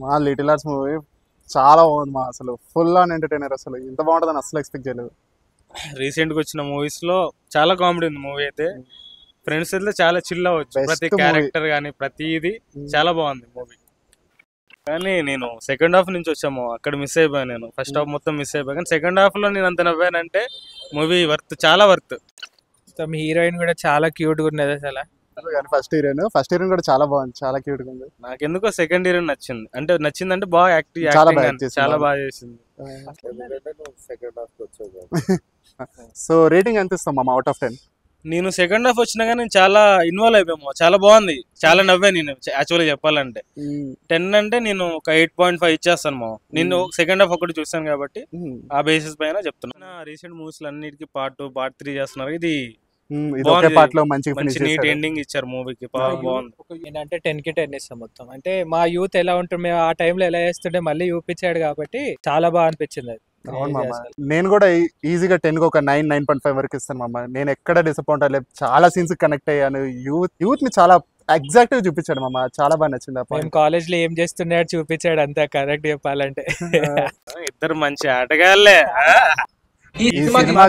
మా little arts movie చాలా బాగుంది మా, అసలు ఫుల్ ఆన్ ఎంటర్టైనర్. అసలు ఇంత బాగుంటుందని అసలు ఎక్స్పెక్ట్ చేయలేదు. రీసెంట్ గా వచ్చిన మూవీస్ లో చాలా కామెడీ ఉంది మూవీ అయితే. ఫ్రెండ్స్ అయితే చాలా చిల్ అవ్వచ్చు, ప్రతి క్యారెక్టర్ కానీ ప్రతిది చాలా బాగుంది మూవీ. కానీ నేను సెకండ్ హాఫ్ నుంచి వచ్చాము, అక్కడ మిస్ అయిపోయాను. నేను ఫస్ట్ హాఫ్ మొత్తం మిస్ అయిపోయాను, కానీ సెకండ్ హాఫ్ లో నేను అంత నవ్వానంటే మూవీ వర్త్, చాలా వర్త్. మీ హీరోయిన్ కూడా చాలా క్యూట్ గా ఉన్నది అసలు. ఫస్ట్ హీరోయిన్ కూడా చాలా బాగుంది, చాలా క్యూట్ గా ఉంది. నాకెందుకో సెకండ్ హీరోయిన్ నచ్చింది, అంటే నచ్చిందంటే బాగా చాలా బాగా చేసింది. సో రేటింగ్ ఎంత ఇస్తాం మామ అవుట్ ఆఫ్ 10? నేను సెకండ్ హాఫ్ వచ్చినా కానీ నేను చాలా ఇన్వాల్వ్ అయిపోయాము, చాలా బాగుంది, చాలా నవ్వే. నేను యాక్చువల్గా చెప్పాలంటే 10 అంటే నేను ఒక 8.5 ఇచ్చేస్తాను మా. నేను సెకండ్ హాఫ్ ఒకటి చూస్తాను కాబట్టి ఆ బేసిస్ పైన చెప్తున్నా. రీసెంట్ మూవీస్ అన్నిటికీ పార్ట్ 3 చేస్తున్నారు. ఇది మంచి నీట్ ఎండింగ్ ఇచ్చారు మూవీకి, బాగుంది. ఏంటంటే 10కి 10 ఇస్తాం మొత్తం. అంటే మా యూత్ ఎలా ఉంటుంది, మేము ఆ టైంలో ఎలా చేస్తుంటే మళ్ళీ చూపించాడు కాబట్టి చాలా బాగా అనిపించింది అది. నేను కూడా ఈజీగా 10కి ఒక 9.5 వరకు ఇస్తాను మామ. నేను ఎక్కడ డిసప్పాయింట్ అవ్వలేదు, చాలా సీన్స్ కనెక్ట్ అయ్యాను. యూత్ ని చాలా ఎగ్జాక్ట్ గా చూపించాడు మామ, చాలా బాగా నచ్చింది. మేము కాలేజ్ లో ఏం చేస్తున్నాడు చూపించాడు, అంతా కరెక్ట్ చెప్పాలంటే. ఇద్దరు మంచి ఆటగాళ్ళే. ఈ సినిమా